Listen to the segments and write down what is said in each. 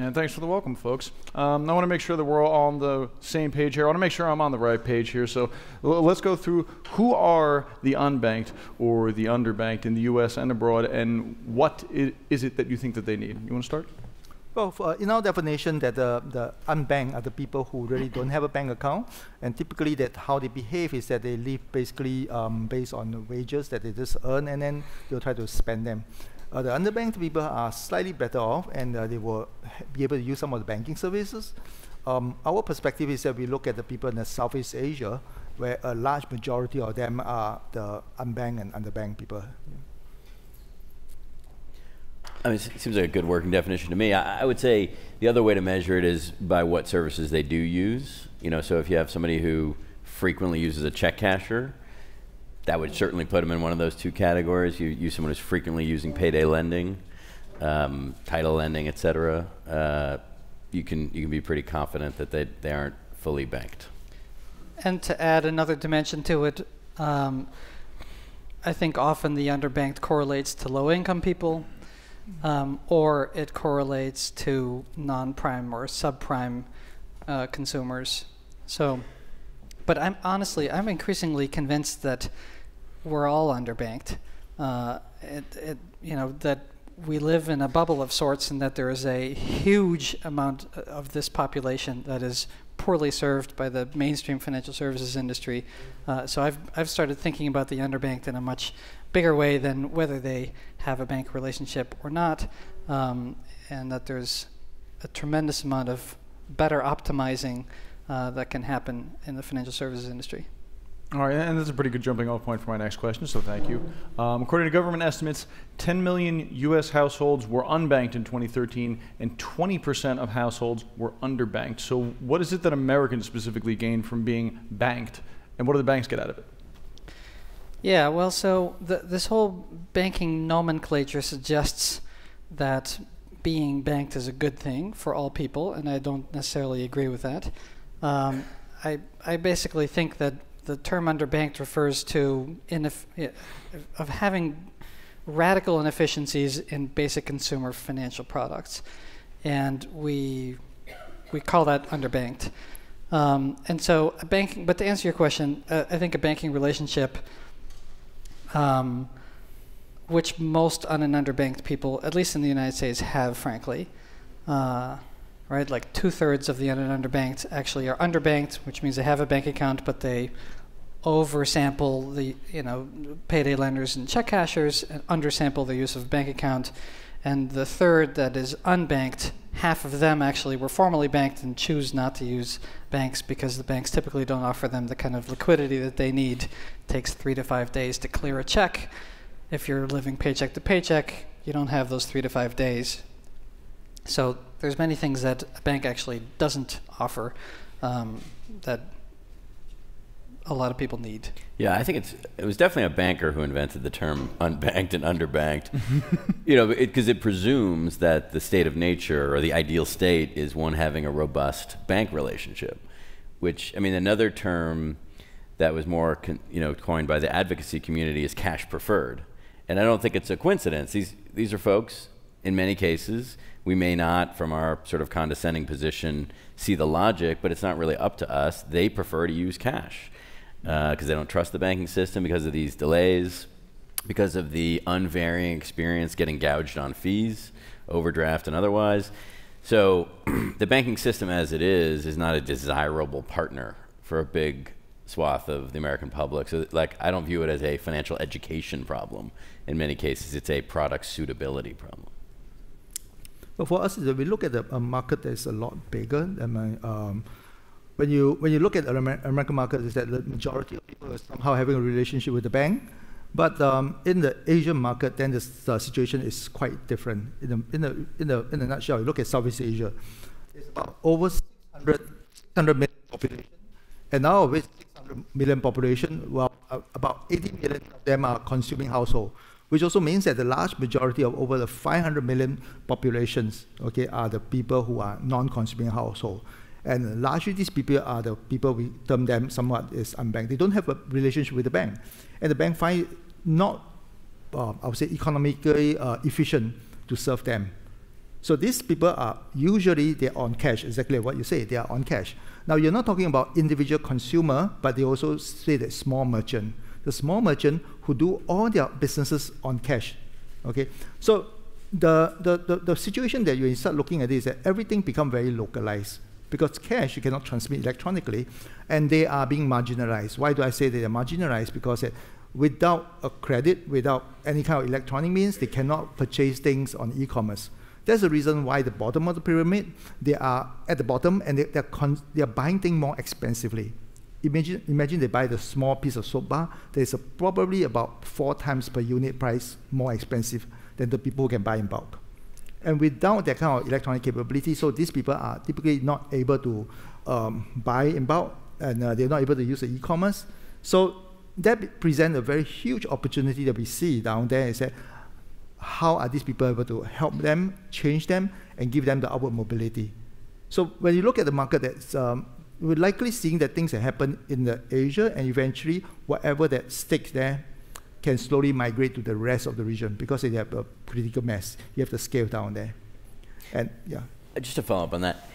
And thanks for the welcome, folks. I want to make sure that we're all on the same page here. I want to make sure I'm on the right page here. So let's go through who are the unbanked or the underbanked in the US and abroad, and what is it that you think that they need? You want to start? Well, in our definition, that the unbanked are the people who really don't have a bank account, and typically that how they behave is that they live basically based on the wages that they just earn, and then they'll try to spend them. The underbanked people are slightly better off, and they will be able to use some of the banking services. Our perspective is that we look at the people in Southeast Asia, where a large majority of them are the unbanked and underbanked people. I mean, it seems like a good working definition to me. I would say the other way to measure it is by what services they do use. You know, so if you have somebody who frequently uses a check casher, that would certainly put them in one of those two categories. You use someone who's frequently using payday lending, title lending, et cetera. You can be pretty confident that they aren't fully banked. And to add another dimension to it, I think often the underbanked correlates to low-income people, or it correlates to non-prime or subprime consumers. So, but I'm increasingly convinced that we're all underbanked. You know, that we live in a bubble of sorts, and that there is a huge amount of this population that is poorly served by the mainstream financial services industry. So I've started thinking about the underbanked in a much bigger way than whether they have a bank relationship or not, and that there's a tremendous amount of better optimizing that can happen in the financial services industry. All right, and that's a pretty good jumping off point for my next question, so thank you. According to government estimates, 10 million US households were unbanked in 2013, and 20% of households were underbanked. So what is it that Americans specifically gain from being banked, and what do the banks get out of it? Yeah, well, so this whole banking nomenclature suggests that being banked is a good thing for all people, and I don't necessarily agree with that. I basically think that the term underbanked refers to of having radical inefficiencies in basic consumer financial products, and we call that underbanked. And so banking. But to answer your question, I think a banking relationship, which most un- and underbanked people, at least in the United States, have, frankly. Right, like 2/3 of the un- and underbanked actually are underbanked, which means they have a bank account, but they oversample the payday lenders and check cashers, and undersample the use of a bank account. And the third that is unbanked, half of them actually were formerly banked and choose not to use banks because the banks typically don't offer them the kind of liquidity that they need. It takes 3 to 5 days to clear a check. If you're living paycheck to paycheck, you don't have those 3 to 5 days. So there's many things that a bank actually doesn't offer that a lot of people need. Yeah, I think it was definitely a banker who invented the term unbanked and underbanked. You know, because it presumes that the state of nature or the ideal state is one having a robust bank relationship, which, I mean, another term that was more coined by the advocacy community is cash preferred. And I don't think it's a coincidence. These are folks, in many cases, we may not, from our sort of condescending position, see the logic, but it's not really up to us. They prefer to use cash because they don't trust the banking system because of these delays, because of the unvarying experience getting gouged on fees, overdraft and otherwise. So the banking system as it is not a desirable partner for a big swath of the American public. So like, I don't view it as a financial education problem. In many cases, it's a product suitability problem. But for us, we look at a market that's a lot bigger. When you look at the American market, is that the majority of people are somehow having a relationship with the bank. But in the Asian market, then the situation is quite different. In a nutshell, you look at Southeast Asia, it's about over 600 million population, and now with 600 million population, well, about 80 million of them are consuming household, which also means that the large majority of over the 500 million populations, okay, are the people who are non-consuming household. And largely these people are the people we term them somewhat as unbanked. They don't have a relationship with the bank. And the bank find it not, I would say, economically efficient to serve them. So these people are usually they're on cash, exactly what you say, they are on cash. Now you're not talking about individual consumer, but they also say that small merchant. The small merchant who do all their businesses on cash. Okay, so the situation that you start looking at is that everything become very localized because cash you cannot transmit electronically, and they are being marginalized. Why do I say they are marginalized? Because without a credit, without any kind of electronic means, they cannot purchase things on e-commerce. That's the reason why the bottom of the pyramid, they are at the bottom and they are buying things more expensively. Imagine they buy the small piece of soap bar, there's probably about 4 times per unit price more expensive than the people who can buy in bulk. And without that kind of electronic capability, so these people are typically not able to buy in bulk, and they're not able to use the e-commerce. So that presents a very huge opportunity that we see down there, is that how are these people able to help them, change them, and give them the upward mobility? So when you look at the market, that's we're likely seeing that things that happen in the Asia, and eventually whatever that sticks there can slowly migrate to the rest of the region because they have a critical mass. You have to scale down there. And yeah. Just to follow up on that,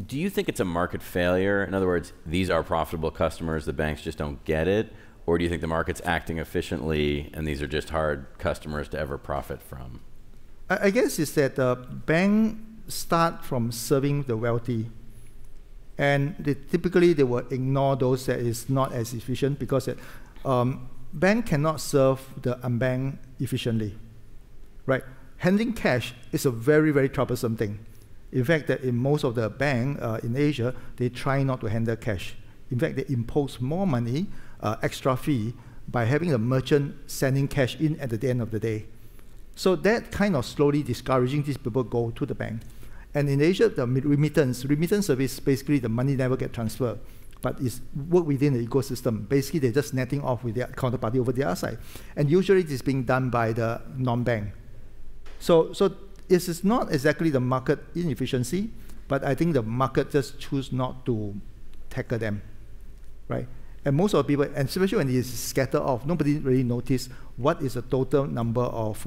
do you think it's a market failure? In other words, these are profitable customers, the banks just don't get it? Or do you think the market's acting efficiently and these are just hard customers to ever profit from? I guess it's that the bank start from serving the wealthy, and typically they will ignore those that is not as efficient because bank cannot serve the unbanked efficiently, right? Handling cash is a very, very troublesome thing. In fact, that in most of the bank in Asia, they try not to handle cash. In fact, they impose more money, extra fee, by having a merchant sending cash in at the end of the day. So that kind of slowly discouraging these people go to the bank. And in Asia, the remittance service, basically the money never get transferred, but it's work within the ecosystem. Basically, they're just netting off with their counterparty over the other side. And usually it is being done by the non-bank. So it is not exactly the market inefficiency, but I think the market just choose not to tackle them, right? And most of the people, and especially when it is scattered off, nobody really notice what is the total number of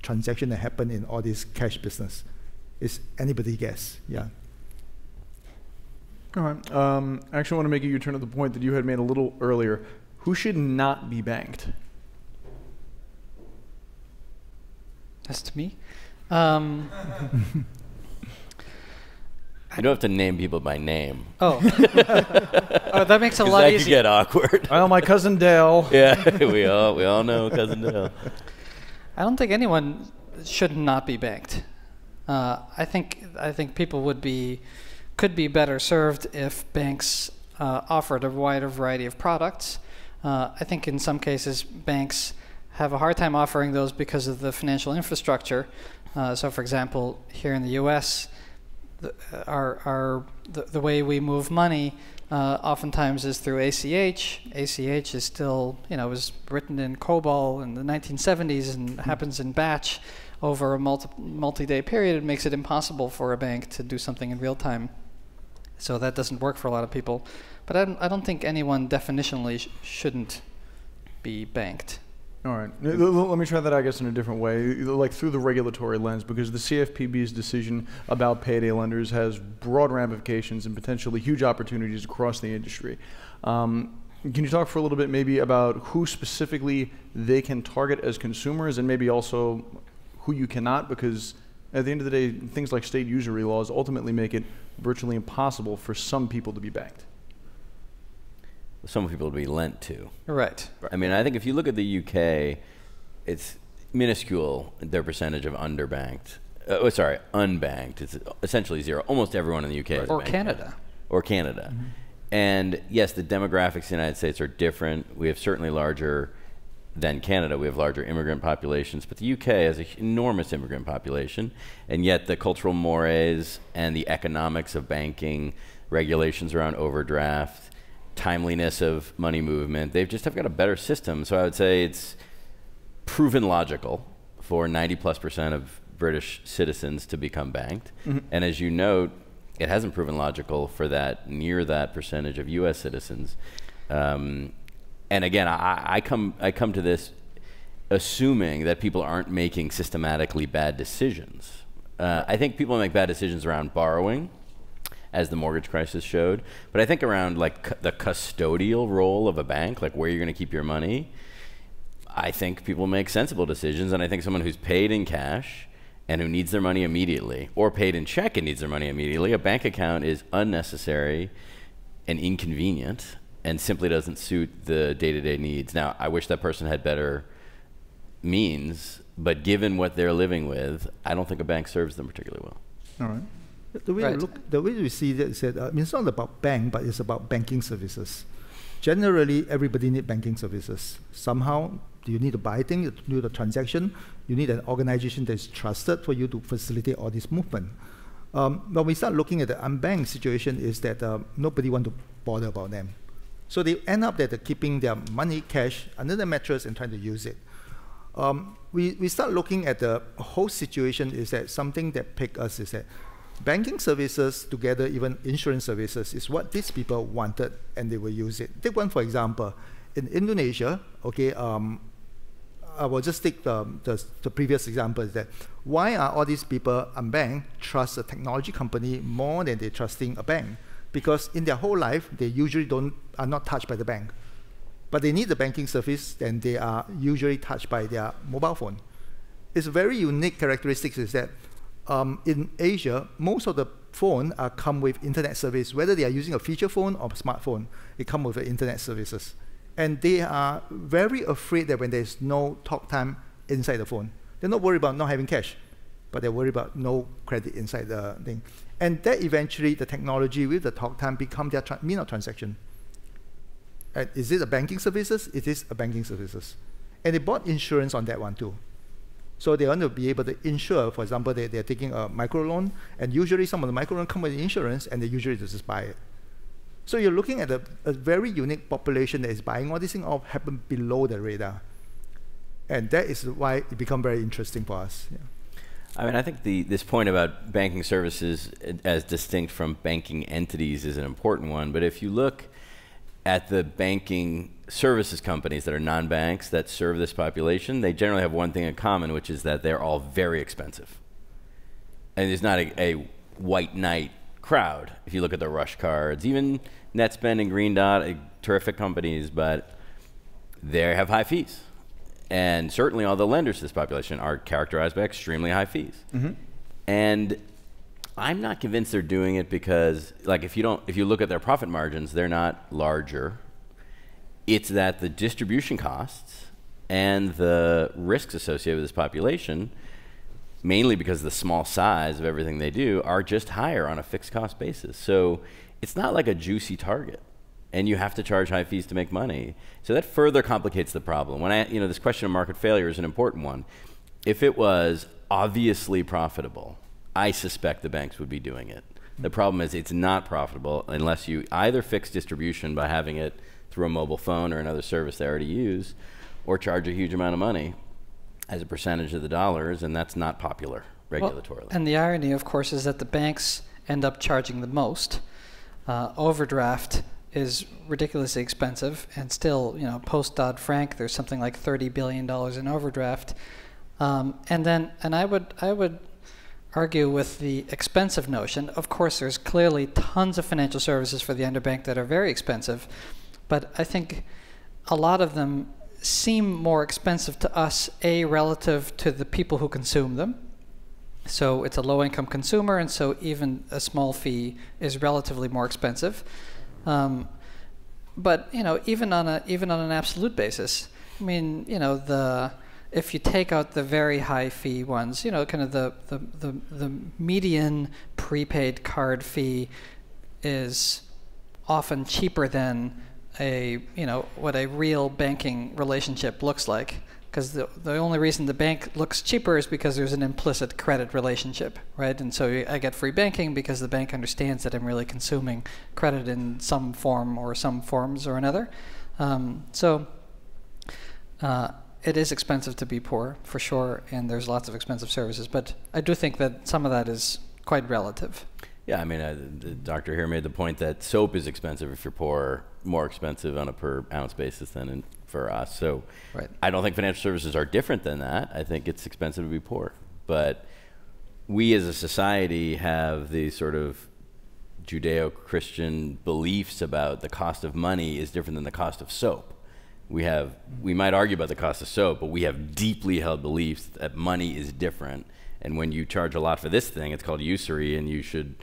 transactions that happen in all this cash business. It's anybody's guess, yeah. All right. I actually want to make a U-turn to the point that you had made a little earlier. Who should not be banked? That's to me. You don't have to name people by name. Oh, that makes it a lot that easier. could get awkward. Well, my cousin Dale. Yeah, we all know Cousin Dale. I don't think anyone should not be banked. I think people could be better served if banks offered a wider variety of products. I think in some cases banks have a hard time offering those because of the financial infrastructure. So, for example, here in the U.S., the way we move money oftentimes is through ACH. ACH is still, was written in COBOL in the 1970s and happens in batch over a multi-day period. It makes it impossible for a bank to do something in real time. So that doesn't work for a lot of people. But I don't think anyone definitionally shouldn't be banked. All right. Let me try that, I guess, in a different way, like through the regulatory lens, because the CFPB's decision about payday lenders has broad ramifications and potentially huge opportunities across the industry. Can you talk for a little bit maybe about who specifically they can target as consumers and maybe also who you cannot? Because at the end of the day, things like state usury laws ultimately make it virtually impossible for some people to be banked. Some people to be lent to. Right. I mean, I think if you look at the UK, it's minuscule, their percentage of unbanked. It's essentially zero. Almost everyone in the UK is Or banked. Canada. Or Canada. Mm-hmm. And yes, the demographics in the United States are different. We have certainly larger than Canada. We have larger immigrant populations, but the UK has an enormous immigrant population, and yet the cultural mores and the economics of banking, regulations around overdraft, timeliness of money movement, they've got a better system. So I would say it's proven logical for 90+% of British citizens to become banked. Mm-hmm. And as you note, it hasn't proven logical for near that percentage of US citizens. And again, I come to this assuming that people aren't making systematically bad decisions. I think people make bad decisions around borrowing, as the mortgage crisis showed. But I think around like the custodial role of a bank, like where you're going to keep your money, I think people make sensible decisions. And I think someone who's paid in cash and who needs their money immediately, or paid in check and needs their money immediately, a bank account is unnecessary and inconvenient and simply doesn't suit the day-to-day needs. Now, I wish that person had better means, but given what they're living with, I don't think a bank serves them particularly well. All right. The way we see that is that it's not about bank, but it's about banking services. Generally, everybody needs banking services. Somehow, you need to buy things, you need a transaction, you need an organization that is trusted for you to facilitate all this movement. When we start looking at the unbanked situation, is that nobody wants to bother about them. So they end up that keeping their money cash under the mattress and trying to use it. We start looking at the whole situation is that something that picked us is that banking services together, even insurance services, is what these people wanted and they will use it. Take one for example. In Indonesia, okay, I will just take the previous example is that why are all these people unbanked trust a technology company more than they trusting a bank? Because in their whole life, they usually are not touched by the bank. But they need the banking service, and they are usually touched by their mobile phone. It's a very unique characteristics is that in Asia, most of the phone come with internet service, whether they are using a feature phone or a smartphone, it comes with the internet services. And they are very afraid that when there's no talk time inside the phone, they're not worried about not having cash, but they're worried about no credit inside the thing. And that eventually, the technology with the talk time become their mean of transaction. Is it a banking services? It is a banking services. And they bought insurance on that one too. So they want to be able to insure, for example, they're taking a microloan, and usually some of the microloan come with insurance, and they usually just buy it. So you're looking at a very unique population that is buying all these things all happen below the radar. And that is why it becomes very interesting for us. Yeah. I mean, I think this point about banking services as distinct from banking entities is an important one. But if you look at the banking services companies that are non-banks that serve this population, they generally have one thing in common, which is that they're all very expensive. And there's not a white knight crowd. If you look at the Rush cards, even NetSpend and Green Dot, terrific companies, but they have high fees. And certainly all the lenders to this population are characterized by extremely high fees. Mm-hmm. And I'm not convinced they're doing it because, like, if you look at their profit margins, they're not larger. It's that the distribution costs and the risks associated with this population, mainly because of the small size of everything they do, are just higher on a fixed cost basis. So it's not like a juicy target, and you have to charge high fees to make money. So that further complicates the problem. When this question of market failure is an important one. If it was obviously profitable, I suspect the banks would be doing it. The problem is it's not profitable unless you either fix distribution by having it through a mobile phone or another service they already use, or charge a huge amount of money as a percentage of the dollars, and that's not popular regulatorily. Well, and the irony, of course, is that the banks end up charging the most. Overdraft is ridiculously expensive, and still, post Dodd-Frank, there's something like $30 billion in overdraft. And I would argue with the expensive notion. Of course, there's clearly tons of financial services for the underbanked that are very expensive, but I think a lot of them seem more expensive to us, relative to the people who consume them. So it's a low-income consumer, and so even a small fee is relatively more expensive. But even on an absolute basis, I mean, if you take out the very high fee ones, kind of the median prepaid card fee is often cheaper than what a real banking relationship looks like. Because the only reason the bank looks cheaper is because there's an implicit credit relationship, right? And so I get free banking because the bank understands that I'm really consuming credit in some form or some forms or another. It is expensive to be poor, for sure, and there's lots of expensive services. But I do think that some of that is quite relative. Yeah, I mean, the doctor here made the point that soap is expensive if you're poor, more expensive on a per ounce basis than for us. So right. I don't think financial services are different than that. I think it's expensive to be poor. But we as a society have these sort of Judeo-Christian beliefs about the cost of money is different than the cost of soap. We might argue about the cost of soap, but we have deeply held beliefs that money is different. And when you charge a lot for this thing, it's called usury, and you should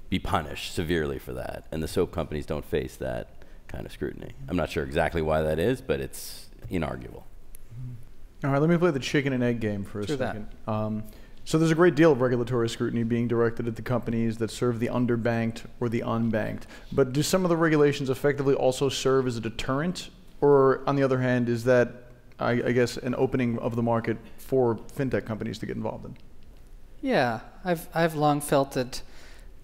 be punished severely for that. And the soap companies don't face that kind of scrutiny. I'm not sure exactly why that is, but it's inarguable. All right, let me play the chicken and egg game for a Do second. So there's a great deal of regulatory scrutiny being directed at the companies that serve the underbanked or the unbanked. But do some of the regulations effectively also serve as a deterrent? Or on the other hand, is that, I guess, an opening of the market for fintech companies to get involved in? Yeah, I've long felt that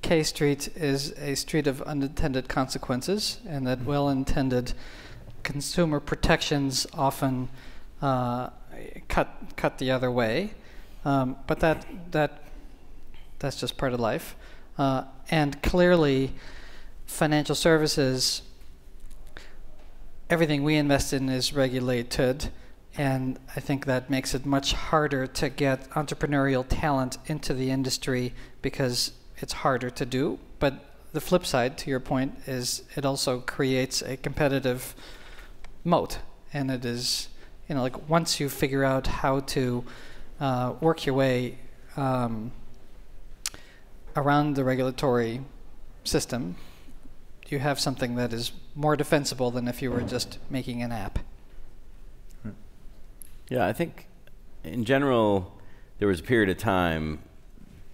K Street is a street of unintended consequences, and that well-intended consumer protections often cut the other way. But that's just part of life. And clearly, financial services, everything we invest in is regulated, and I think that makes it much harder to get entrepreneurial talent into the industry because it's harder to do. But the flip side, to your point, is it also creates a competitive moat. And it is, like once you figure out how to work your way around the regulatory system, you have something that is more defensible than if you were just making an app. Yeah, I think in general, there was a period of time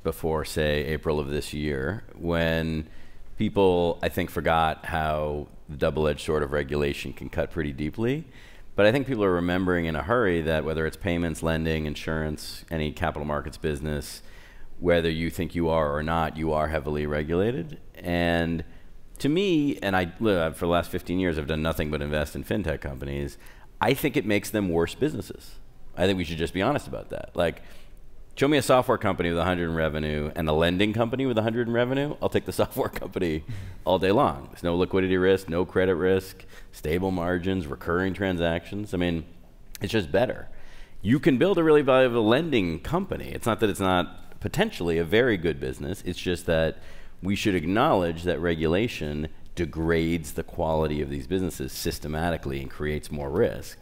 before, say, April of this year, when people, I think, forgot how the double-edged sword of regulation can cut pretty deeply. But I think people are remembering in a hurry that whether it's payments, lending, insurance, any capital markets business, whether you think you are or not, you are heavily regulated. And to me, and for the last 15 years, I've done nothing but invest in fintech companies. I think it makes them worse businesses. I think we should just be honest about that. Like, show me a software company with 100 in revenue and a lending company with 100 in revenue. I'll take the software company all day long. There's no liquidity risk, no credit risk, stable margins, recurring transactions. I mean, it's just better. You can build a really valuable lending company. It's not that it's not potentially a very good business. It's just that we should acknowledge that regulation degrades the quality of these businesses systematically and creates more risk.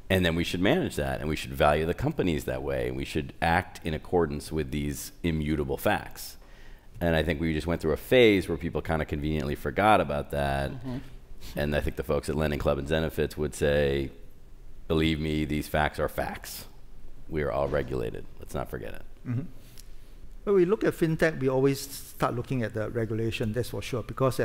And then we should manage that, and we should value the companies that way, and we should act in accordance with these immutable facts. And I think we just went through a phase where people kind of conveniently forgot about that. Mm-hmm. And I think the folks at Lending Club and Zenefits would say, believe me, these facts are facts. We are all regulated. Let's not forget it. Mm-hmm. When we look at fintech, we always start looking at the regulation, that's for sure, because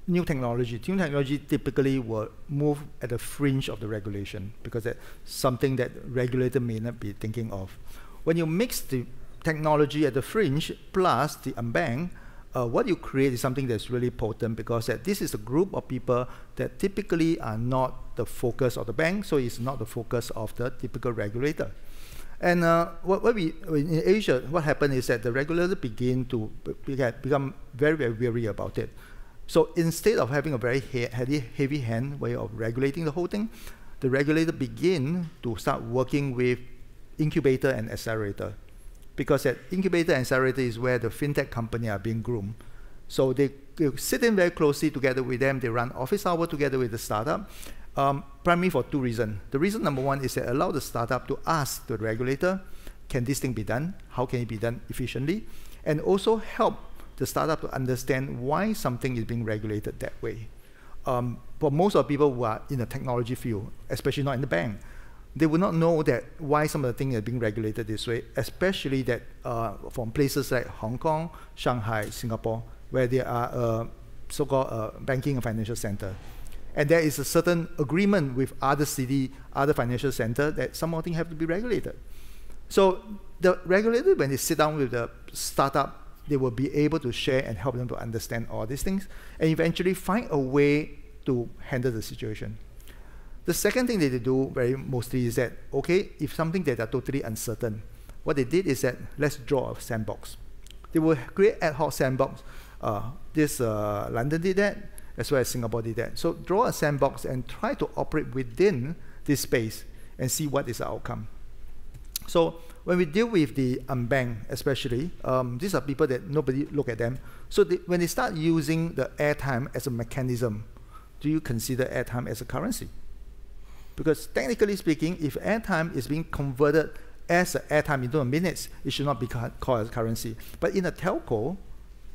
new technology typically will move at the fringe of the regulation because that's something that regulator may not be thinking of. When you mix the technology at the fringe plus the unbanked, what you create is something that's really potent because this is a group of people that typically are not the focus of the bank, so it's not the focus of the typical regulator. And in Asia, what happened is that the regulator begin to become very, very wary about it. So instead of having a very heavy hand way of regulating the whole thing, the regulator begin to start working with incubator and accelerator. Because that incubator and accelerator is where the fintech company are being groomed. So they sit in very closely together with them. They run office hour together with the startup, primarily for two reasons. The reason number one is they allow the startup to ask the regulator, can this thing be done? How can it be done efficiently? And also help the startup to understand why something is being regulated that way. For most of the people who are in the technology field, especially not in the bank, they would not know that why some of the things are being regulated this way, especially that from places like Hong Kong, Shanghai, Singapore, where there are so-called banking and financial center. And there is a certain agreement with other city, other financial center that some of things have to be regulated. So the regulator, when they sit down with the startup, they will be able to share and help them to understand all these things and eventually find a way to handle the situation. The second thing that they do very mostly is that, okay, if something that are totally uncertain, what they did is that let's draw a sandbox. They will create ad hoc sandbox. London did that, as well as Singapore did that. So draw a sandbox and try to operate within this space and see what is the outcome. So when we deal with the unbanked, especially, these are people that nobody look at them. So when they start using the airtime as a mechanism, do you consider airtime as a currency? Because technically speaking, if airtime is being converted as airtime into minutes, it should not be called as currency. But in a telco,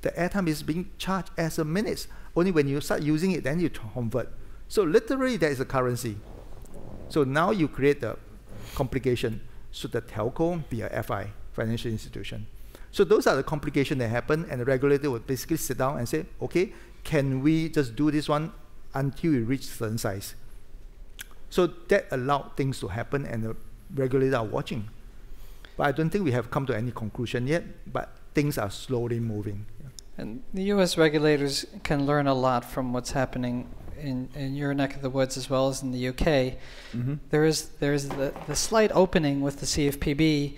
the airtime is being charged as a minutes. Only when you start using it, then you convert. So literally, that is a currency. So now you create the complication. Should the telco be a FI, financial institution? So those are the complications that happen, and the regulator would basically sit down and say, okay, can we just do this one until we reach certain size? So that allowed things to happen, and the regulators are watching. But I don't think we have come to any conclusion yet, but things are slowly moving. And the U.S. regulators can learn a lot from what's happening in your neck of the woods as well as in the UK. Mm-hmm. There is the slight opening with the CFPB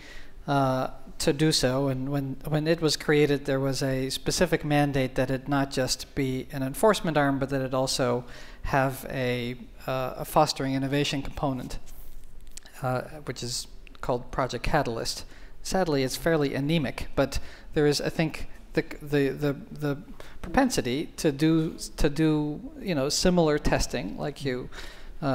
to do so, and when it was created, there was a specific mandate that it not just be an enforcement arm, but that it also have a fostering innovation component, which is called Project Catalyst. Sadly, it's fairly anemic, but there is, I think, the propensity to do similar testing like you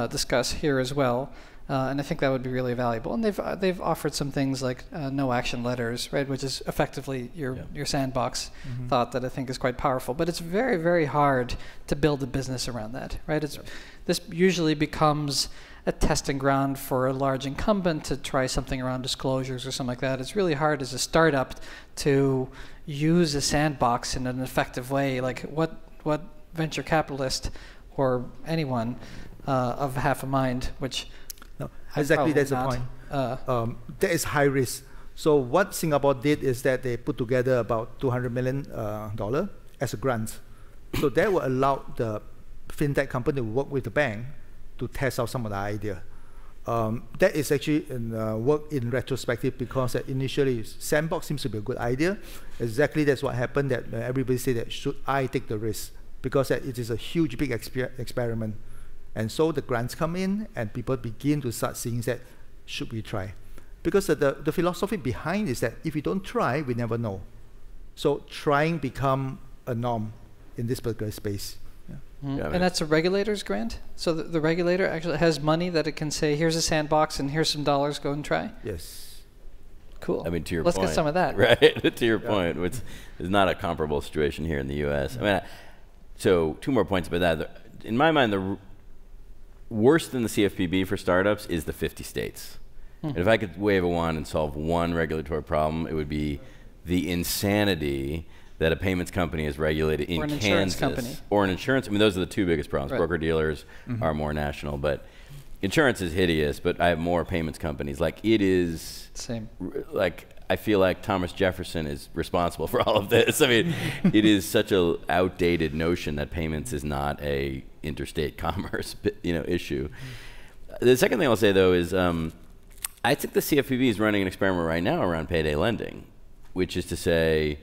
discuss here as well, and I think that would be really valuable. And they've offered some things like no action letters, right, which is effectively your sandbox thought that I think is quite powerful. But it's very, very hard to build a business around that, right? This usually becomes a testing ground for a large incumbent to try something around disclosures or something like that. It's really hard as a startup to use a sandbox in an effective way. Like what venture capitalist or anyone of half a mind, which no, exactly that's the point. There is high risk. So what Singapore did is that they put together about $200 million as a grant. So that will allow the fintech company to work with the bank to test out some of the idea. That is actually work in retrospective, because initially sandbox seems to be a good idea. Exactly that's what happened, that everybody said that should I take the risk, because it is a huge big experiment. And so the grants come in and people begin to start seeing that should we try? Because the philosophy behind is that if we don't try, we never know. So trying become a norm in this particular space. And that's a regulator's grant? So the regulator actually has money that it can say, here's a sandbox and here's some dollars, go and try? Yes. Cool. I mean, to your Let's point. get some of that. Right, to your point, which is not a comparable situation here in the U.S. I mean, so 2 more points about that. In my mind, the worse than the CFPB for startups is the 50 states. And if I could wave a wand and solve one regulatory problem, it would be the insanity that a payments company is regulated in Kansas. Insurance company. Or an insurance. I mean, those are the 2 biggest problems. Right. Broker-dealers are more national, but insurance is hideous, but I have more payments companies. Like, it is... Same. Like, I feel like Thomas Jefferson is responsible for all of this. I mean, it is such a outdated notion that payments is not a interstate commerce, issue. The second thing I'll say, though, is I think the CFPB is running an experiment right now around payday lending, which is to say,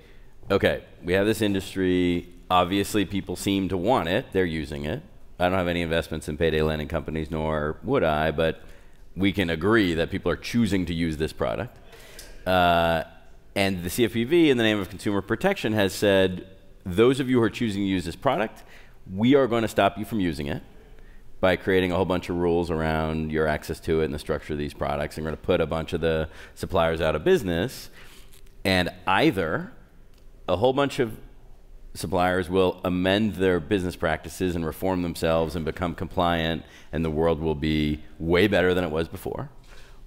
okay, we have this industry. Obviously, people seem to want it. They're using it. I don't have any investments in payday lending companies, nor would I, but we can agree that people are choosing to use this product. And the CFPB, in the name of consumer protection, has said, those of you who are choosing to use this product, we are going to stop you from using it by creating a whole bunch of rules around your access to it and the structure of these products. And we're going to put a bunch of the suppliers out of business. And either a whole bunch of suppliers will amend their business practices and reform themselves and become compliant, and the world will be way better than it was before.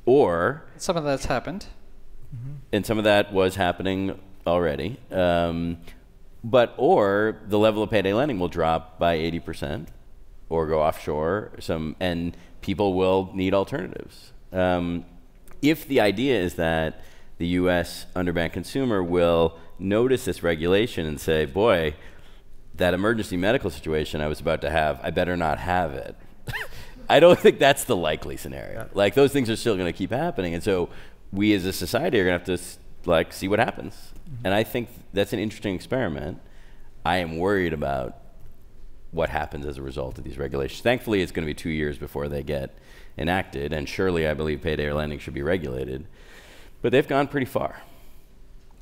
Or... Some of that's happened. And some of that was happening already. Or the level of payday lending will drop by 80% or go offshore, and people will need alternatives. If the idea is that the U.S. underbanked consumer will notice this regulation and say, boy, that emergency medical situation I was about to have, I better not have it. I don't think that's the likely scenario. Yeah. Like, those things are still going to keep happening. And so we as a society are going to have to see what happens. And I think that's an interesting experiment. I am worried about what happens as a result of these regulations. Thankfully, it's going to be 2 years before they get enacted, and surely I believe payday lending should be regulated. But they've gone pretty far.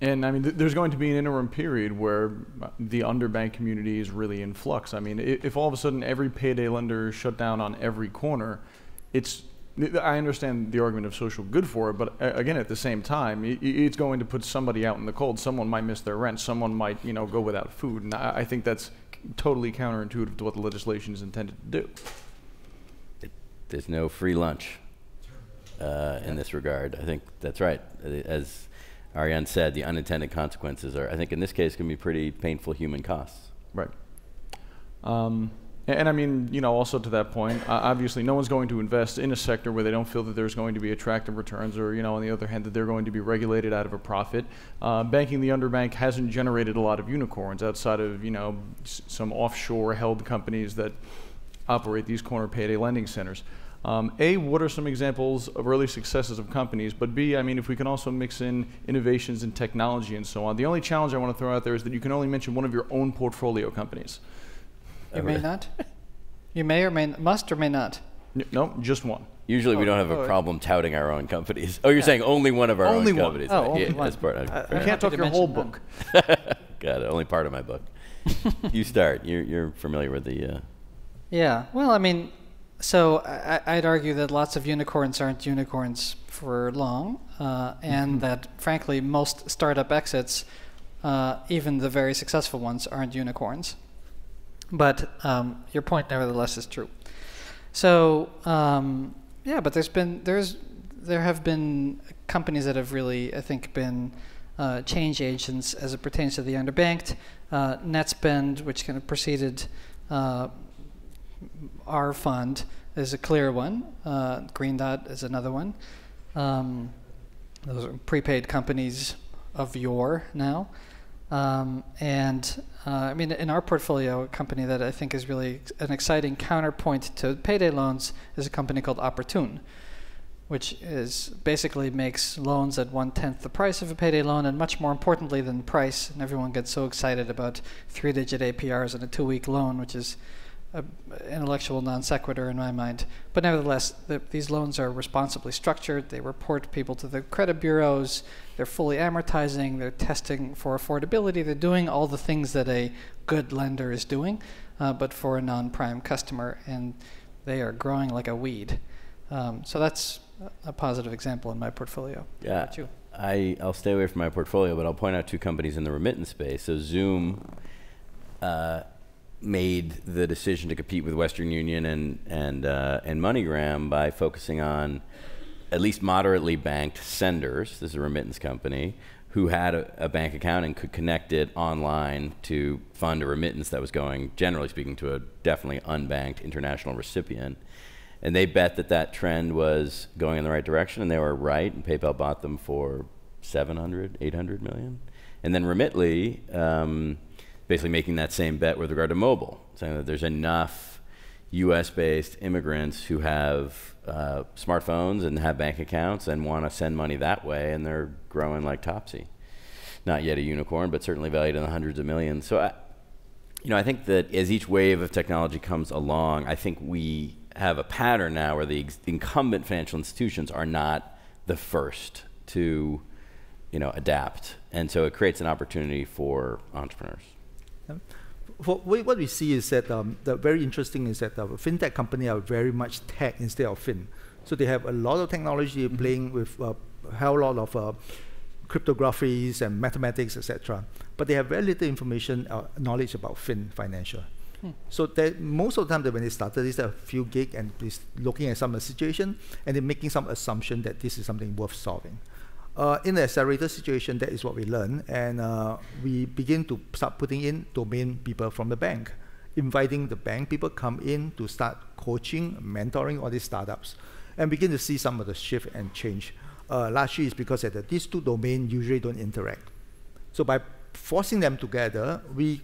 And I mean, there's going to be an interim period where the underbanked community is really in flux. I mean, if all of a sudden every payday lender is shut down on every corner, I understand the argument of social good for it, but again, at the same time, it's going to put somebody out in the cold. Someone might miss their rent. Someone might, go without food. And I think that's totally counterintuitive to what the legislation is intended to do. There's no free lunch in this regard. I think that's right. As Ariane said, the unintended consequences are, I think in this case, can be pretty painful human costs. Right. And I mean, also to that point, obviously no one's going to invest in a sector where they don't feel that there's going to be attractive returns, or, on the other hand, that they're going to be regulated out of a profit. Banking the underbanked hasn't generated a lot of unicorns outside of, some offshore held companies that operate these corner payday lending centers. A, what are some examples of early successes of companies? But B, I mean, if we can also mix in innovations in technology and so on. The only challenge I want to throw out there is that you can only mention one of your own portfolio companies. You may not. You may or must or may not. No, just one. Usually we don't have a problem touting our own companies. Oh, you're saying only one of our own companies. Oh, only one. That's part. You can't talk your whole book. Got it. Only part of my book. You start. You're familiar with the... Yeah. Well, I mean... So I'd argue that lots of unicorns aren't unicorns for long, and that, frankly, most startup exits, even the very successful ones, aren't unicorns. But your point, nevertheless, is true. So yeah, but there have been companies that have really, I think, been change agents as it pertains to the underbanked. NetSpend, which kind of preceded our fund, is a clear one. Green Dot is another one. Those are prepaid companies of yore now. I mean, in our portfolio, a company that I think is really an exciting counterpoint to payday loans is a company called Opportune, which basically makes loans at 1/10 the price of a payday loan, and much more importantly than price, and everyone gets so excited about 3-digit APRs and a 2-week loan, which is an intellectual non sequitur in my mind. But nevertheless, these loans are responsibly structured. They report people to the credit bureaus. They're fully amortizing. They're testing for affordability. They're doing all the things that a good lender is doing, but for a non-prime customer, and they are growing like a weed. So that's a positive example in my portfolio. Yeah, I'll stay away from my portfolio, but I'll point out two companies in the remittance space. So Zoom made the decision to compete with Western Union and MoneyGram by focusing on at least moderately banked senders. This is a remittance company who had a bank account and could connect it online to fund a remittance that was going, generally speaking, to a definitely unbanked international recipient. And they bet that trend was going in the right direction, and they were right, and PayPal bought them for 700, 800 million. And then Remitly, basically making that same bet with regard to mobile, saying that there's enough US-based immigrants who have smartphones and have bank accounts and want to send money that way, and they're growing like topsy. Not yet a unicorn, but certainly valued in the hundreds of millions. So I think that as each wave of technology comes along, I think we have a pattern now where the incumbent financial institutions are not the first to adapt. And so it creates an opportunity for entrepreneurs. What we see is that the very interesting is that fintech companies are very much tech instead of fin. So they have a lot of technology playing with a hell lot of cryptographies and mathematics, etc. But they have very little information, knowledge about financial. So most of the time when they started, it's a few gig and is looking at some situation and then making some assumption that this is something worth solving. In the accelerator situation, that is what we learn, and we begin to start putting in domain people from the bank, inviting the bank people come in to start coaching, mentoring all these startups, and begin to see some of the shift and change. Largely, it's because these two domains usually don't interact. So by forcing them together, we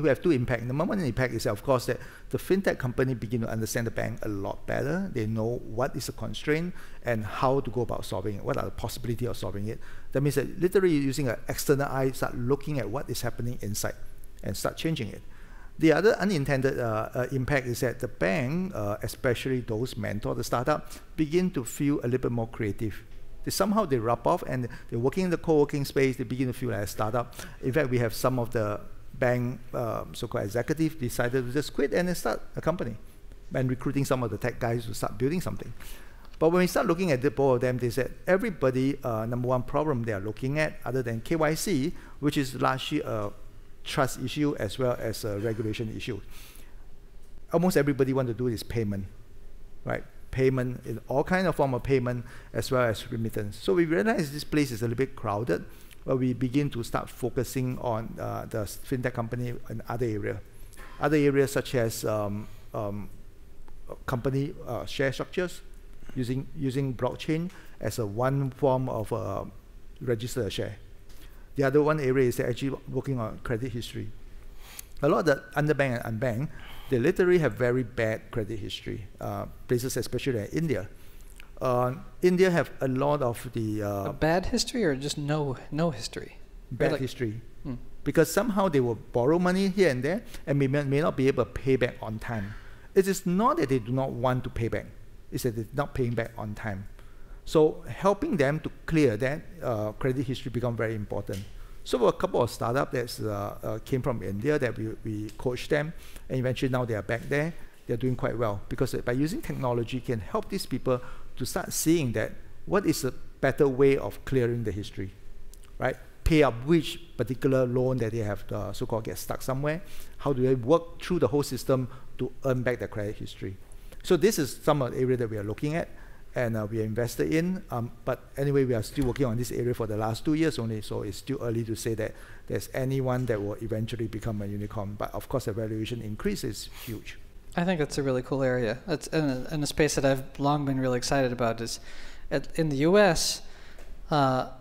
have two impacts. The one impact is, of course, that the fintech company begin to understand the bank a lot better. They know what is the constraint and how to go about solving it, what are the possibilities of solving it. That means that literally using an external eye, start looking at what is happening inside and start changing it. The other unintended impact is that the bank, especially those mentor the startup, begin to feel a little bit more creative. Somehow they rub off and they're working in the co-working space, they begin to feel like a startup. In fact, we have some of the bank so-called executives decided to just quit and then start a company and recruiting some of the tech guys to start building something. But when we start looking at the both of them, they said everybody, number one problem they are looking at, other than KYC, which is largely a trust issue as well as a regulation issue. Almost everybody want to do is payment, right? Payment in all kind of form of payment as well as remittance. So we realize this place is a little bit crowded, but we begin to start focusing on the fintech company in other areas. Other areas such as company share structures, using blockchain as a one form of register a share. The other one area is actually working on credit history. A lot of the underbanked and unbanked, they literally have very bad credit history. Places especially like India. India have a lot of the... a bad history or just no history? Bad history. Because somehow they will borrow money here and there and may not be able to pay back on time. It is not that they do not want to pay back. It's that they're not paying back on time. So helping them to clear that credit history become very important. So a couple of startups that came from India that we coached them, and eventually now they are back there. They're doing quite well because by using technology can help these people to start seeing that what is a better way of clearing the history, right? Pay up which particular loan that they have so-called get stuck somewhere. How do they work through the whole system to earn back the credit history? So this is some of the area that we are looking at, and we are invested in. But anyway, we are still working on this area for the last 2 years only, so it's still early to say that there's anyone that will eventually become a unicorn. But of course, the valuation increase is huge. I think that's a really cool area. It's in a space that I've long been really excited about. Is in the U.S.,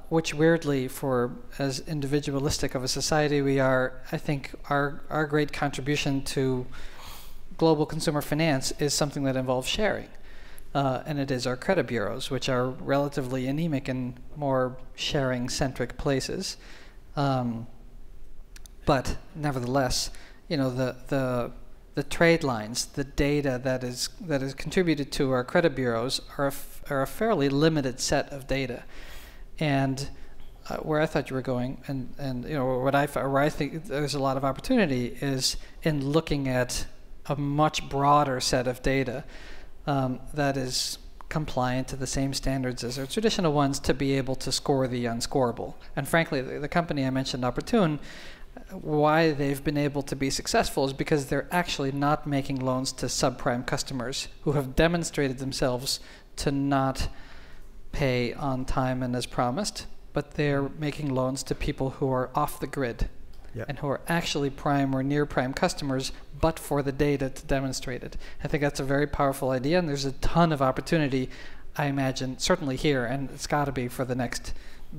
which weirdly, for as individualistic of a society we are, I think our great contribution to global consumer finance is something that involves sharing. And it is our credit bureaus, which are relatively anemic in more sharing-centric places. But nevertheless, you know, the trade lines, the data that is contributed to our credit bureaus are a fairly limited set of data. And where I thought you were going, and you know, where I think there's a lot of opportunity is in looking at a much broader set of data that is compliant to the same standards as our traditional ones to be able to score the unscorable. And frankly, the company I mentioned, Opportune, why they've been able to be successful is because they're actually not making loans to subprime customers who have demonstrated themselves to not pay on time and as promised, but they're making loans to people who are off the grid. Yep. And who are actually prime or near prime customers, but for the data to demonstrate it. I think that's a very powerful idea, and there's a ton of opportunity, I imagine, certainly here, and it's got to be for the next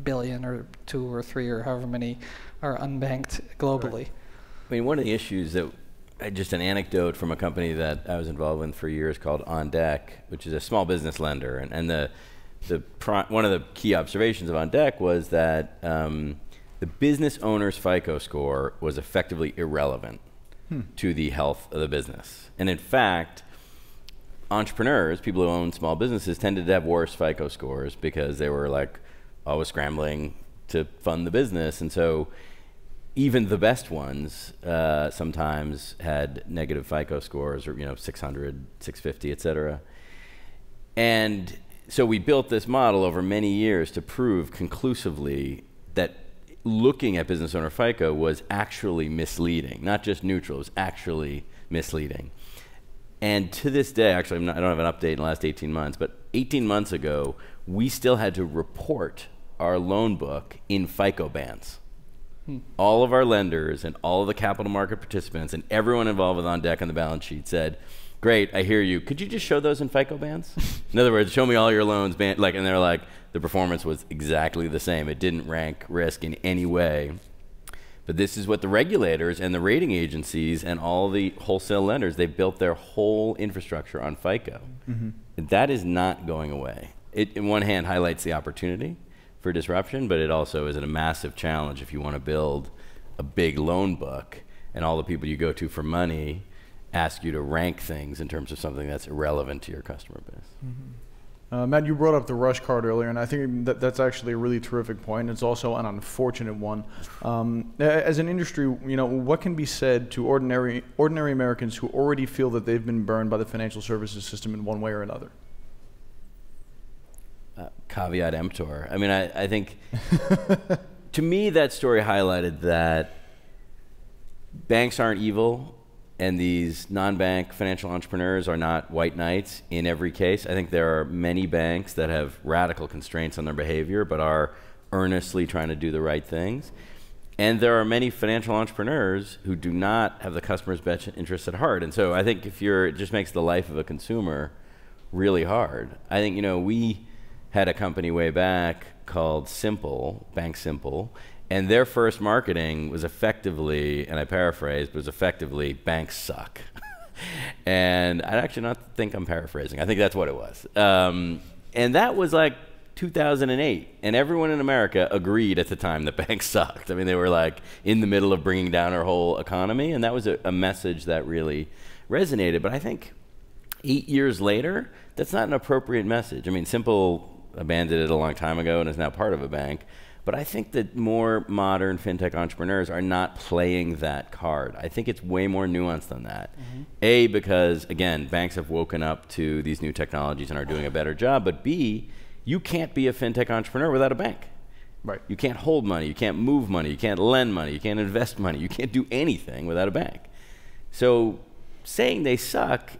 billion or 2 or 3 or however many are unbanked globally. Right. I mean, one of the issues that, just an anecdote from a company that I was involved in for years called On Deck, which is a small business lender, and one of the key observations of On Deck was that the business owner's FICO score was effectively irrelevant to the health of the business. And in fact, entrepreneurs, people who own small businesses, tended to have worse FICO scores because they were like always scrambling to fund the business. And so even the best ones sometimes had negative FICO scores, or 600, 650, et cetera. And so we built this model over many years to prove conclusively that looking at business owner FICO was actually misleading, not just neutral, it was actually misleading. And to this day, actually I don't have an update in the last 18 months, but 18 months ago, we still had to report our loan book in FICO bands. All of our lenders and all of the capital market participants and everyone involved with On Deck on the balance sheet said, great, I hear you. Could you just show those in FICO bands? In other words, show me all your loans, and they're like, the performance was exactly the same. It didn't rank risk in any way. But this is what the regulators and the rating agencies and all the wholesale lenders, they've built their whole infrastructure on FICO. That is not going away. It, in one hand, highlights the opportunity for disruption, but it also is a massive challenge if you want to build a big loan book and all the people you go to for money ask you to rank things in terms of something that's irrelevant to your customer base. Matt, you brought up the rush card earlier, and I think that's actually a really terrific point. It's also an unfortunate one. As an industry, what can be said to ordinary Americans who already feel that they've been burned by the financial services system in one way or another? Caveat emptor. I mean, I think, to me, that story highlighted that banks aren't evil, and these non-bank financial entrepreneurs are not white knights in every case. I think there are many banks that have radical constraints on their behavior, but are earnestly trying to do the right things. And there are many financial entrepreneurs who do not have the customer's best interests at heart. And so I think it just makes the life of a consumer really hard. I think, we had a company way back called Simple, Bank Simple, and their first marketing was effectively, and I paraphrase, but was effectively, banks suck. And I actually not think I'm paraphrasing. I think that's what it was. And that was like 2008. And everyone in America agreed at the time that banks sucked. I mean, they were like in the middle of bringing down our whole economy. And that was a message that really resonated. But I think 8 years later, that's not an appropriate message. I mean, Simple abandoned it a long time ago and is now part of a bank. But I think that more modern fintech entrepreneurs are not playing that card. I think it's way more nuanced than that. A, because, again, banks have woken up to these new technologies and are doing a better job. But B, you can't be a fintech entrepreneur without a bank. Right. You can't hold money. You can't move money. You can't lend money. You can't invest money. You can't do anything without a bank. So saying they suck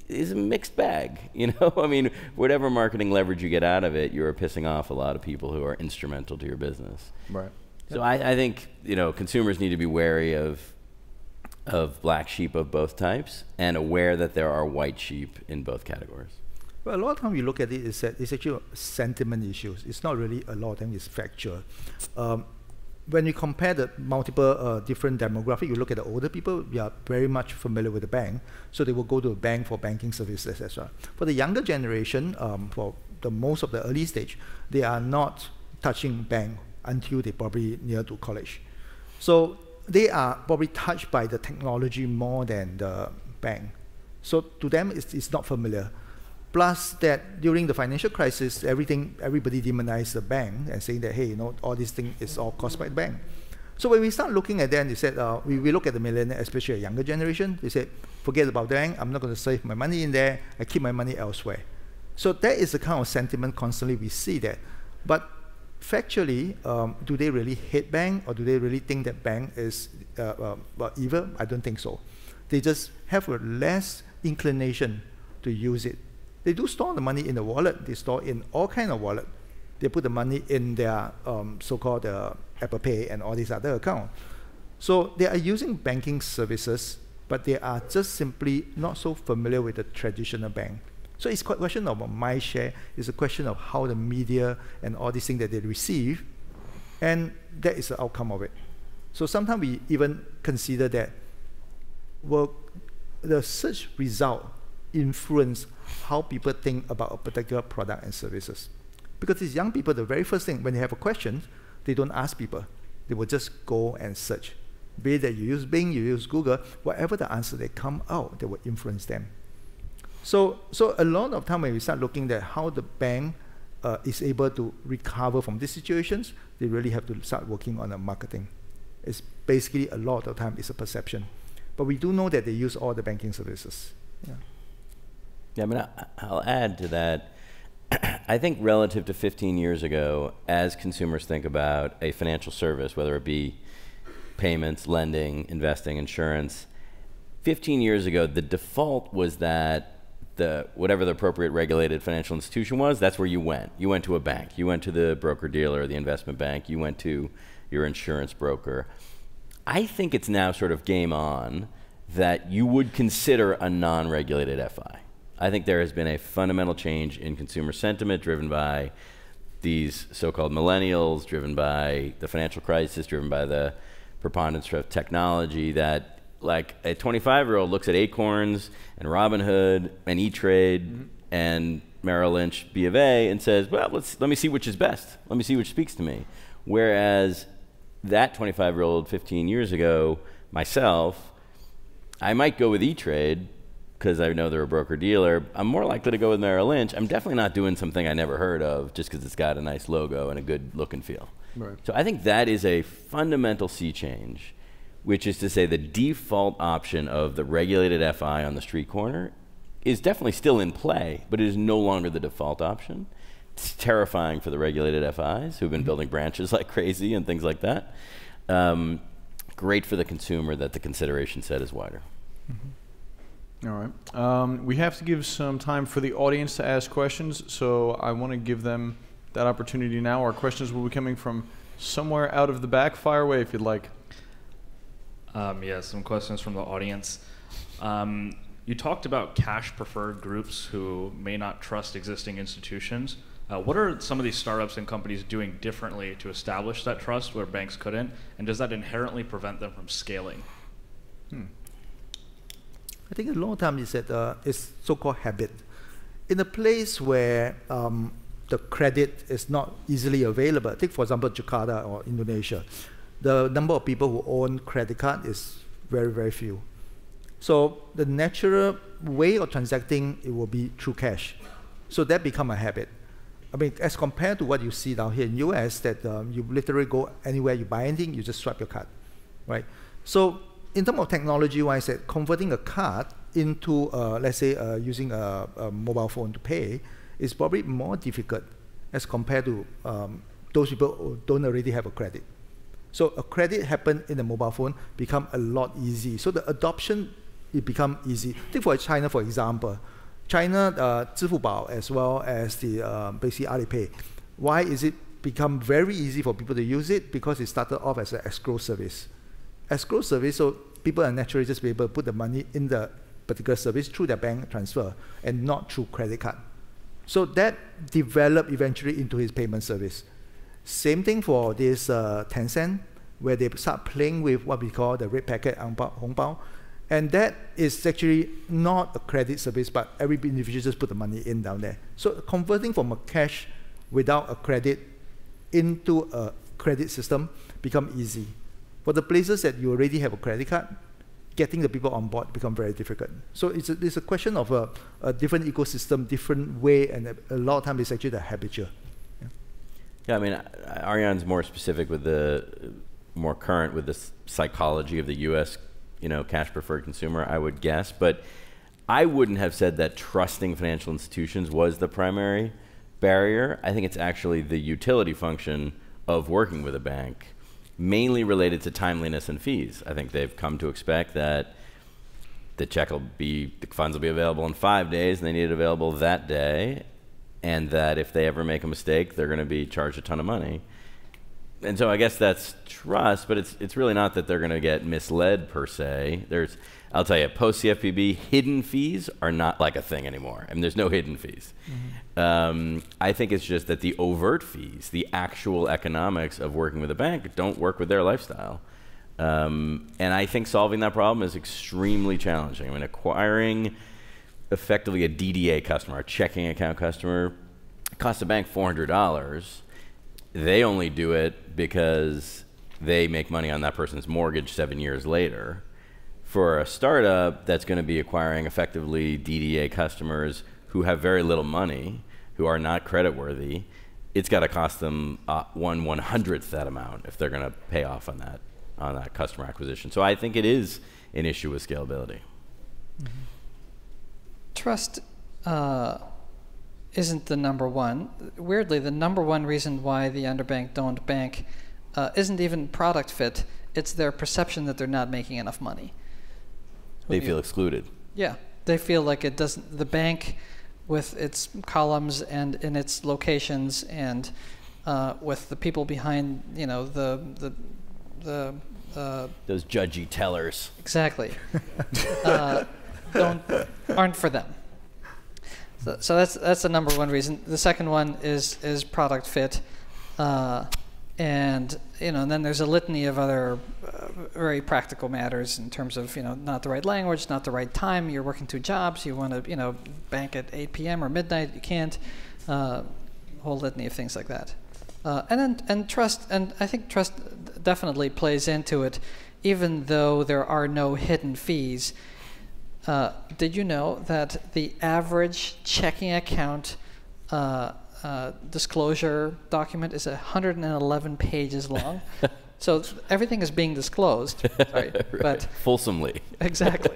is a mixed bag, I mean, whatever marketing leverage you get out of it, you're pissing off a lot of people who are instrumental to your business. Right. So I think, consumers need to be wary of black sheep of both types and aware that there are white sheep in both categories. Well, a lot of time you look at it, is that it's actually sentiment issues. It's not really a lot of them, it's factual. When you compare the multiple different demographics, you look at the older people, they are very much familiar with the bank, so they will go to a bank for banking services, etc. For the younger generation, for the most of the early stage, they are not touching bank until they probably near to college. So they are probably touched by the technology more than the bank. So to them, it's not familiar. Plus that during the financial crisis, everybody demonized the bank and saying that, hey, all this thing is all caused by the bank. So when we start looking at that, they said, we look at the millennials, especially a younger generation, they said, forget about the bank, I'm not going to save my money in there, I keep my money elsewhere. So that is the kind of sentiment constantly we see that. But factually, do they really hate bank, or do they really think that bank is evil? I don't think so. They just have a less inclination to use it. They do store the money in the wallet. They store in all kind of wallet. They put the money in their so-called Apple Pay and all these other accounts. So they are using banking services, but they are just simply not so familiar with the traditional bank. So it's quite a question of mind share. It's a question of how the media and all these things that they receive, and that is the outcome of it. So sometimes we even consider that, well, the search result influence how people think about a particular product and services. Because these young people, the very first thing, when they have a question, they don't ask people. They will just go and search. Be it that you use Bing, you use Google, whatever the answer they come out, they will influence them. So a lot of time when we start looking at how the bank is able to recover from these situations, they really have to start working on the marketing. It's basically a lot of time it's a perception. But we do know that they use all the banking services. Yeah, I mean, I'll add to that. I think relative to 15 years ago, as consumers think about a financial service, whether it be payments, lending, investing, insurance, 15 years ago, the default was that whatever the appropriate regulated financial institution was, that's where you went. You went to a bank. You went to the broker-dealer or the investment bank. You went to your insurance broker. I think it's now sort of game on that you would consider a non-regulated FI. I think there has been a fundamental change in consumer sentiment driven by these so-called millennials, driven by the financial crisis, driven by the preponderance of technology, that like a 25-year-old looks at Acorns and Robinhood and E-Trade and Merrill Lynch, B of A, and says, well, let me see which is best. Let me see which speaks to me. Whereas that 25-year-old 15 years ago myself, I might go with E-Trade because I know they're a broker-dealer. I'm more likely to go with Merrill Lynch. I'm definitely not doing something I never heard of just because it's got a nice logo and a good look and feel. Right. So I think that is a fundamental sea change, which is to say the default option of the regulated FI on the street corner is definitely still in play, but it is no longer the default option. It's terrifying for the regulated FIs who've been building branches like crazy and things like that. Great for the consumer that the consideration set is wider. All right. We have to give some time for the audience to ask questions, so I want to give them that opportunity now. Our questions will be coming from somewhere out of the back. Fire away if you'd like. Yeah, some questions from the audience. You talked about cash-preferred groups who may not trust existing institutions. What are some of these startups and companies doing differently to establish that trust where banks couldn't? And does that inherently prevent them from scaling? I think a lot of time is that it's so-called habit. In a place where the credit is not easily available, take for example Jakarta or Indonesia, the number of people who own credit card is very, very few. So the natural way of transacting, it will be through cash. So that become a habit. I mean, as compared to what you see down here in US, that you literally go anywhere, you buy anything, you just swipe your card, right? So in terms of technology-wise, converting a card into, let's say, using a mobile phone to pay is probably more difficult as compared to those people who don't already have a credit. So a credit happen in the mobile phone become a lot easy. So the adoption, it become easy. Take for China, for example. China, 支付宝 as well as the basically Alipay. Why is it become very easy for people to use it? Because it started off as an escrow service. Escrow service, so people are naturally just be able to put the money in the particular service through their bank transfer and not through credit card. So that developed eventually into his payment service. Same thing for this Tencent, where they start playing with what we call the red packet hongbao. And that is actually not a credit service, but every individual just put the money in down there. So converting from a cash without a credit into a credit system become easy. For the places that you already have a credit card, getting the people on board become very difficult. So it's a question of a different ecosystem, different way, and a lot of times it's actually the habitual. Yeah, I mean, Ariane's more specific with more current with the psychology of the U.S. Cash preferred consumer, I would guess. But I wouldn't have said that trusting financial institutions was the primary barrier. I think it's actually the utility function of working with a bank, mainly related to timeliness and fees. I think they've come to expect that the funds will be available in 5 days and they need it available that day, and that if they ever make a mistake, they're going to be charged a ton of money. And so I guess that's trust, but it's really not that they're going to get misled per se. I'll tell you, post-CFPB, hidden fees are not like a thing anymore. I mean, there's no hidden fees. I think it's just that the overt fees, the actual economics of working with a bank, don't work with their lifestyle. And I think solving that problem is extremely challenging. I mean, acquiring effectively a DDA customer, a checking account customer, costs the bank $400. They only do it because they make money on that person's mortgage 7 years later. For a startup that's going to be acquiring effectively DDA customers who have very little money, who are not creditworthy, it's got to cost them 1/100th that amount if they're going to pay off on that customer acquisition. So I think it is an issue with scalability. Trust isn't the number one. Weirdly, the number one reason why the underbanked don't bank isn't even product fit. It's their perception that they're not making enough money. They feel excluded. Yeah. They feel like it doesn't, the bank with its columns and in its locations and with the people behind, those judgy tellers. Exactly. aren't for them. So that's the number one reason. The second one is product fit, and then there's a litany of other very practical matters in terms of not the right language, not the right time. You're working 2 jobs. You want to bank at 8 p.m. or midnight. You can't. Whole litany of things like that. And trust, and I think trust definitely plays into it. even though there are no hidden fees. Did you know that the average checking account disclosure document is 111 pages long? So everything is being disclosed, sorry, Right. but Fulsomely. exactly,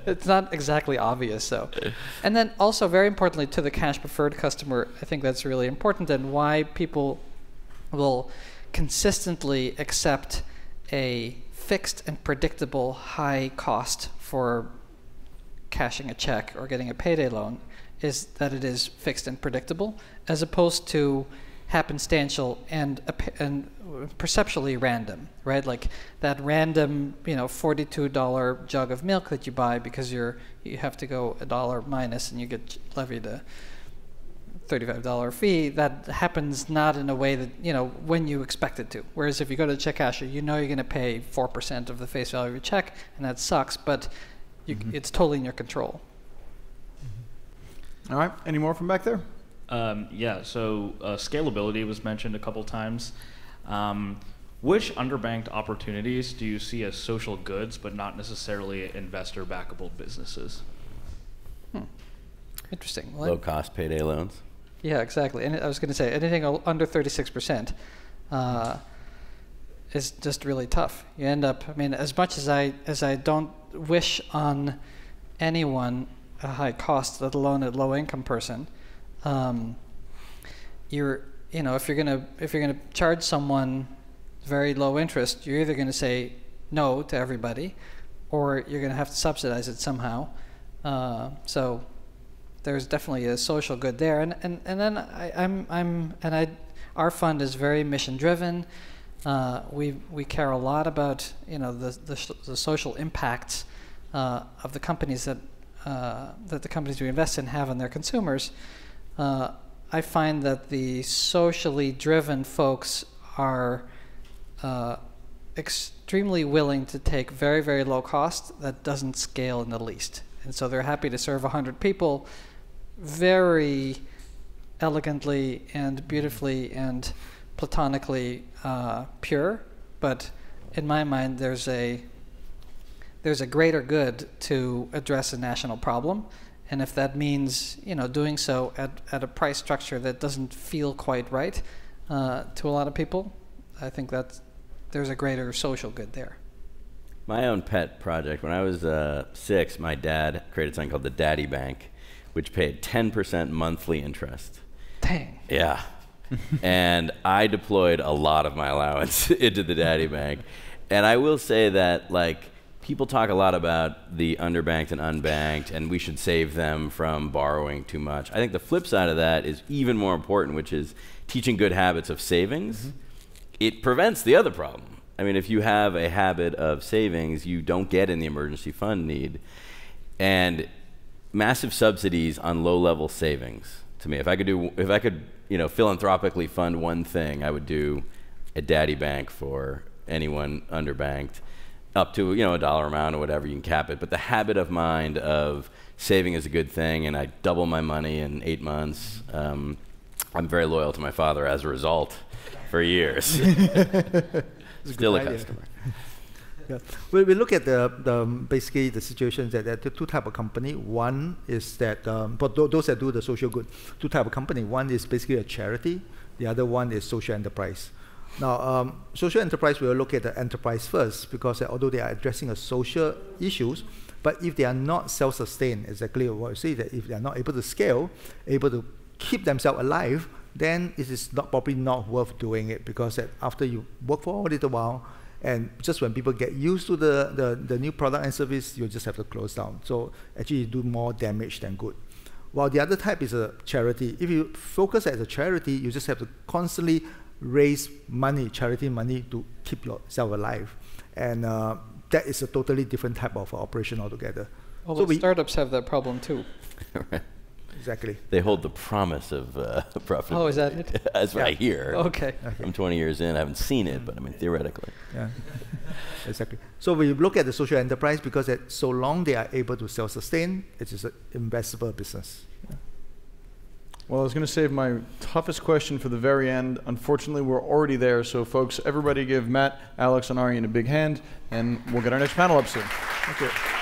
it's not exactly obvious. So, and then also very importantly to the cash preferred customer, I think that's really important, and why people will consistently accept a fixed and predictable high cost for cashing a check or getting a payday loan is that it is fixed and predictable, as opposed to happenstantial and perceptually random, right? Like that random, $42 jug of milk that you buy because you have to go $1 minus and you get levied a $35 fee. That happens not in a way that, when you expect it to. Whereas if you go to the check casher, you're going to pay 4% of the face value of your check, and that sucks, but it's totally in your control. All right. Any more from back there? So scalability was mentioned a couple times. Which underbanked opportunities do you see as social goods, but not necessarily investor-backable businesses? Interesting. Low-cost payday loans. Yeah, exactly. And I was going to say anything under 36% is just really tough. You end up. As much as I don't wish on anyone a high cost, let alone a low-income person. If you're gonna charge someone very low interest, you're either gonna say no to everybody, or you're gonna have to subsidize it somehow. So there's definitely a social good there, and then our fund is very mission driven. We care a lot about the social impacts of the companies that the companies we invest in have on their consumers. I find that the socially driven folks are extremely willing to take very, very low cost that doesn't scale in the least. And so they're happy to serve 100 people very elegantly and beautifully and platonically pure. But in my mind, there's a greater good to address a national problem. And if that means, doing so at a price structure that doesn't feel quite right to a lot of people, I think that there's a greater social good there. My own pet project, when I was 6, my dad created something called the Daddy Bank, which paid 10% monthly interest. Dang. Yeah. And I deployed a lot of my allowance into the Daddy Bank. And I will say that, people talk a lot about the underbanked and unbanked, and we should save them from borrowing too much. I think the flip side of that is even more important, which is teaching good habits of savings. Mm-hmm. It prevents the other problem. If you have a habit of savings, you don't get in the emergency fund need. And massive subsidies on low-level savings. To me, if I could philanthropically fund one thing, I would do a Daddy Bank for anyone underbanked. Up to a dollar amount or whatever, you can cap it. But the habit of mind of saving is a good thing, and I double my money in 8 months. I'm very loyal to my father as a result for years. Still a customer. Yeah. When we look at basically the situations that there are two types of company. One is that for those that do the social good, two types of company. One is basically a charity. The other one is social enterprise. Now, social enterprise, we'll look at the enterprise first, because although they are addressing a social issues, but if they are not self-sustained, exactly what you say, that if they are not able to scale, able to keep themselves alive, then it is probably not worth doing it, because after you work for a little while, and just when people get used to the new product and service, you just have to close down. So actually you do more damage than good. While the other type is a charity. If you focus as a charity, you just have to constantly raise money, charity money, to keep yourself alive. And that is a totally different type of operation altogether. Although startups have that problem too. Right. Exactly. They hold the promise of profit. Oh, is that it? That's what I hear. Okay. I'm 20 years in, I haven't seen it, but theoretically. Yeah, exactly. So when you look at the social enterprise, because so long they are able to self-sustain, it is an investable business. Yeah. Well, I was going to save my toughest question for the very end. Unfortunately, we're already there. So, folks, everybody give Matt, Alex, and Arjen a big hand, and we'll get our next panel up soon. Thank you.